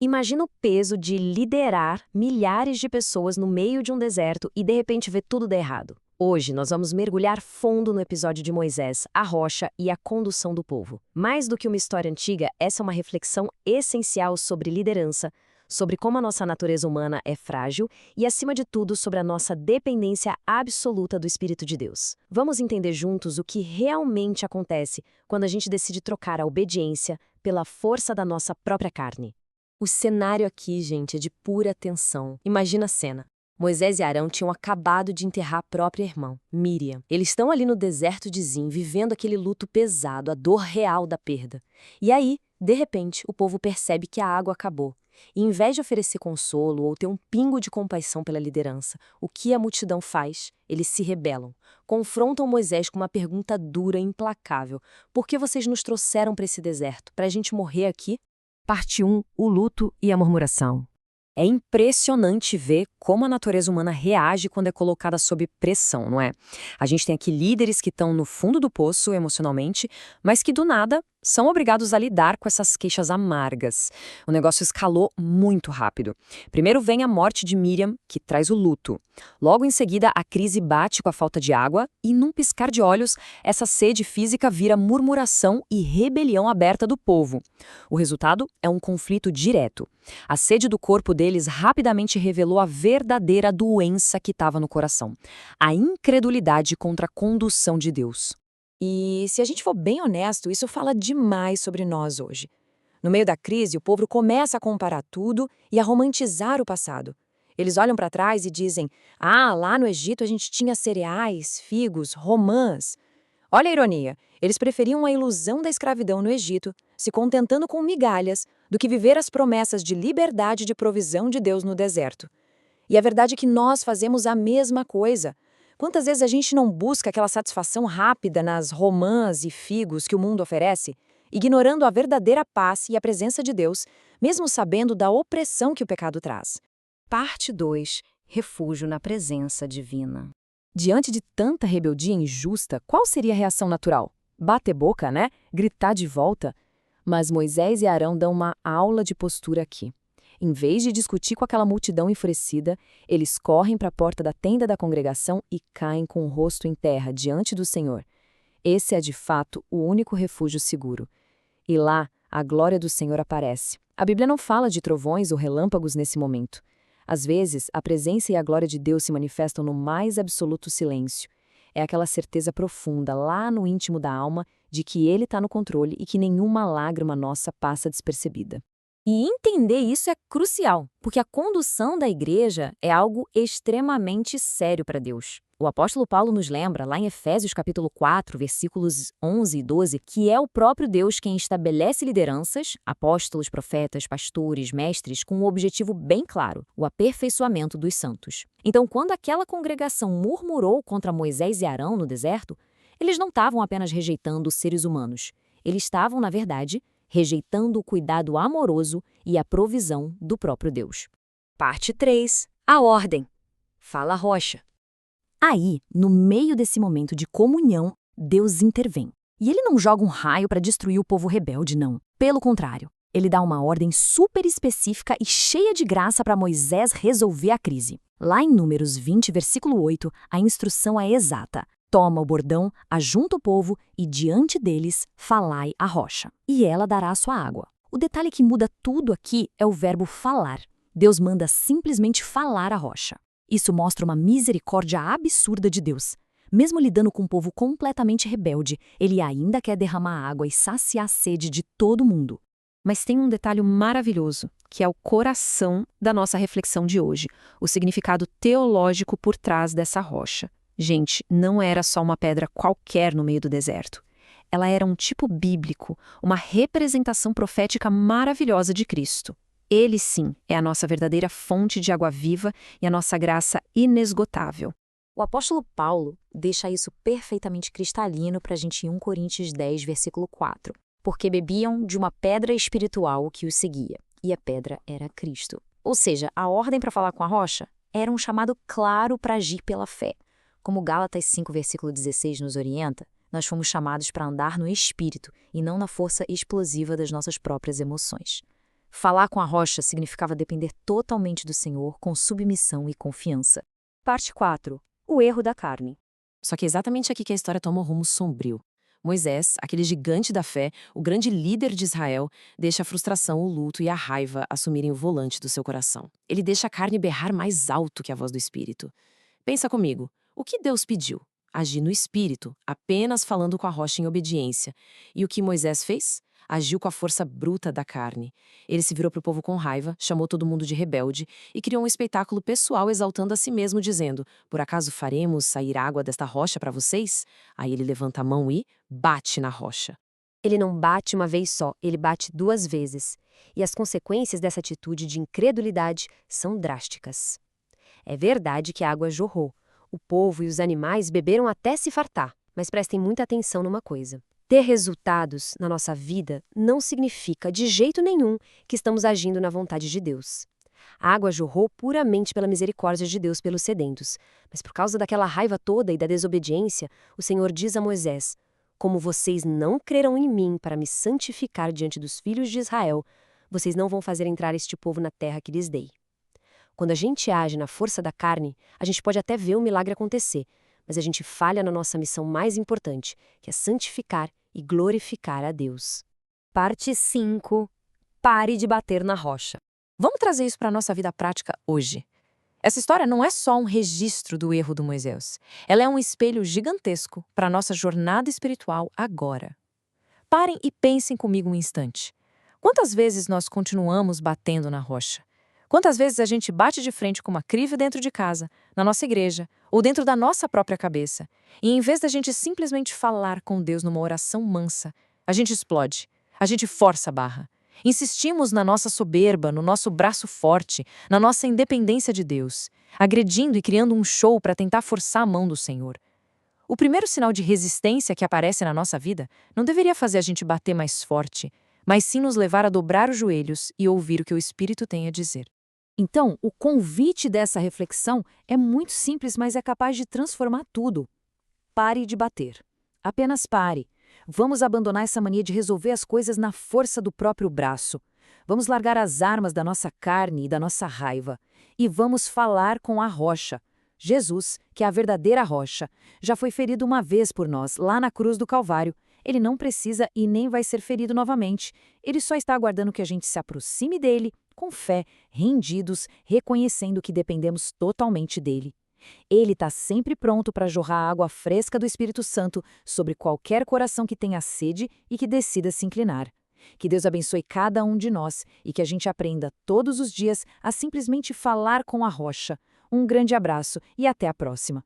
Imagina o peso de liderar milhares de pessoas no meio de um deserto e de repente ver tudo dar errado. Hoje nós vamos mergulhar fundo no episódio de Moisés, a rocha e a condução do povo. Mais do que uma história antiga, essa é uma reflexão essencial sobre liderança, sobre como a nossa natureza humana é frágil e, acima de tudo, sobre a nossa dependência absoluta do Espírito de Deus. Vamos entender juntos o que realmente acontece quando a gente decide trocar a obediência pela força da nossa própria carne. O cenário aqui, gente, é de pura tensão. Imagina a cena. Moisés e Arão tinham acabado de enterrar a própria irmã, Míriam. Eles estão ali no deserto de Zim, vivendo aquele luto pesado, a dor real da perda. E aí, de repente, o povo percebe que a água acabou. E, em vez de oferecer consolo ou ter um pingo de compaixão pela liderança, o que a multidão faz? Eles se rebelam. Confrontam Moisés com uma pergunta dura e implacável. Por que vocês nos trouxeram para esse deserto? Para a gente morrer aqui? Parte 1. O luto e a murmuração. É impressionante ver como a natureza humana reage quando é colocada sob pressão, não é? A gente tem aqui líderes que estão no fundo do poço emocionalmente, mas que do nada são obrigados a lidar com essas queixas amargas. O negócio escalou muito rápido. Primeiro vem a morte de Míriam, que traz o luto. Logo em seguida, a crise bate com a falta de água e, num piscar de olhos, essa sede física vira murmuração e rebelião aberta do povo. O resultado é um conflito direto. A sede do corpo deles rapidamente revelou a verdadeira doença que estava no coração: a incredulidade contra a condução de Deus. E, se a gente for bem honesto, isso fala demais sobre nós hoje. No meio da crise, o povo começa a comparar tudo e a romantizar o passado. Eles olham para trás e dizem: ah, lá no Egito a gente tinha cereais, figos, romãs. Olha a ironia, eles preferiam a ilusão da escravidão no Egito, se contentando com migalhas, do que viver as promessas de liberdade e de provisão de Deus no deserto. E a verdade é que nós fazemos a mesma coisa. Quantas vezes a gente não busca aquela satisfação rápida nas romãs e figos que o mundo oferece, ignorando a verdadeira paz e a presença de Deus, mesmo sabendo da opressão que o pecado traz? Parte 2. Refúgio na presença divina. Diante de tanta rebeldia injusta, qual seria a reação natural? Bater boca, né? Gritar de volta? Mas Moisés e Arão dão uma aula de postura aqui. Em vez de discutir com aquela multidão enfurecida, eles correm para a porta da tenda da congregação e caem com o rosto em terra diante do Senhor. Esse é, de fato, o único refúgio seguro. E lá, a glória do Senhor aparece. A Bíblia não fala de trovões ou relâmpagos nesse momento. Às vezes, a presença e a glória de Deus se manifestam no mais absoluto silêncio. É aquela certeza profunda, lá no íntimo da alma, de que Ele está no controle e que nenhuma lágrima nossa passa despercebida. E entender isso é crucial, porque a condução da igreja é algo extremamente sério para Deus. O apóstolo Paulo nos lembra, lá em Efésios capítulo 4, versículos 11 e 12, que é o próprio Deus quem estabelece lideranças, apóstolos, profetas, pastores, mestres, com um objetivo bem claro: o aperfeiçoamento dos santos. Então, quando aquela congregação murmurou contra Moisés e Arão no deserto, eles não estavam apenas rejeitando os seres humanos. Eles estavam, na verdade, rejeitando o cuidado amoroso e a provisão do próprio Deus. Parte 3. A ordem. Fala a rocha. Aí, no meio desse momento de comunhão, Deus intervém. E ele não joga um raio para destruir o povo rebelde, não. Pelo contrário, ele dá uma ordem super específica e cheia de graça para Moisés resolver a crise. Lá em Números 20, versículo 8, a instrução é exata. Toma o bordão, ajunta o povo e diante deles falai a rocha, e ela dará a sua água. O detalhe que muda tudo aqui é o verbo falar. Deus manda simplesmente falar a rocha. Isso mostra uma misericórdia absurda de Deus. Mesmo lidando com um povo completamente rebelde, ele ainda quer derramar água e saciar a sede de todo mundo. Mas tem um detalhe maravilhoso, que é o coração da nossa reflexão de hoje, o significado teológico por trás dessa rocha. Gente, não era só uma pedra qualquer no meio do deserto. Ela era um tipo bíblico, uma representação profética maravilhosa de Cristo. Ele, sim, é a nossa verdadeira fonte de água viva e a nossa graça inesgotável. O apóstolo Paulo deixa isso perfeitamente cristalino para a gente em 1 Coríntios 10, versículo 4. Porque bebiam de uma pedra espiritual que os seguia, e a pedra era Cristo. Ou seja, a ordem para falar com a rocha era um chamado claro para agir pela fé. Como Gálatas 5, versículo 16 nos orienta, nós fomos chamados para andar no Espírito e não na força explosiva das nossas próprias emoções. Falar com a rocha significava depender totalmente do Senhor com submissão e confiança. Parte 4. O erro da carne. Só que é exatamente aqui que a história toma um rumo sombrio. Moisés, aquele gigante da fé, o grande líder de Israel, deixa a frustração, o luto e a raiva assumirem o volante do seu coração. Ele deixa a carne berrar mais alto que a voz do Espírito. Pensa comigo, o que Deus pediu? Agir no Espírito, apenas falando com a rocha em obediência. E o que Moisés fez? Agiu com a força bruta da carne. Ele se virou para o povo com raiva, chamou todo mundo de rebelde e criou um espetáculo pessoal exaltando a si mesmo, dizendo: "Por acaso faremos sair água desta rocha para vocês?" Aí ele levanta a mão e bate na rocha. Ele não bate uma vez só, ele bate 2 vezes. E as consequências dessa atitude de incredulidade são drásticas. É verdade que a água jorrou. O povo e os animais beberam até se fartar. Mas prestem muita atenção numa coisa. Ter resultados na nossa vida não significa, de jeito nenhum, que estamos agindo na vontade de Deus. A água jorrou puramente pela misericórdia de Deus pelos sedentos. Mas por causa daquela raiva toda e da desobediência, o Senhor diz a Moisés: "Como vocês não creram em mim para me santificar diante dos filhos de Israel, vocês não vão fazer entrar este povo na terra que lhes dei." Quando a gente age na força da carne, a gente pode até ver o milagre acontecer, mas a gente falha na nossa missão mais importante, que é santificar e glorificar a Deus. Parte 5. Pare de bater na rocha. Vamos trazer isso para a nossa vida prática hoje. Essa história não é só um registro do erro do Moisés. Ela é um espelho gigantesco para a nossa jornada espiritual agora. Parem e pensem comigo um instante. Quantas vezes nós continuamos batendo na rocha? Quantas vezes a gente bate de frente com uma crive dentro de casa, na nossa igreja, ou dentro da nossa própria cabeça, e em vez da gente simplesmente falar com Deus numa oração mansa, a gente explode, a gente força a barra. Insistimos na nossa soberba, no nosso braço forte, na nossa independência de Deus, agredindo e criando um show para tentar forçar a mão do Senhor. O primeiro sinal de resistência que aparece na nossa vida não deveria fazer a gente bater mais forte, mas sim nos levar a dobrar os joelhos e ouvir o que o Espírito tem a dizer. Então, o convite dessa reflexão é muito simples, mas é capaz de transformar tudo. Pare de bater. Apenas pare. Vamos abandonar essa mania de resolver as coisas na força do próprio braço. Vamos largar as armas da nossa carne e da nossa raiva. E vamos falar com a rocha. Jesus, que é a verdadeira rocha, já foi ferido uma vez por nós, lá na cruz do Calvário. Ele não precisa e nem vai ser ferido novamente. Ele só está aguardando que a gente se aproxime dele, com fé, rendidos, reconhecendo que dependemos totalmente dele. Ele está sempre pronto para jorrar a água fresca do Espírito Santo sobre qualquer coração que tenha sede e que decida se inclinar. Que Deus abençoe cada um de nós e que a gente aprenda todos os dias a simplesmente falar com a rocha. Um grande abraço e até a próxima.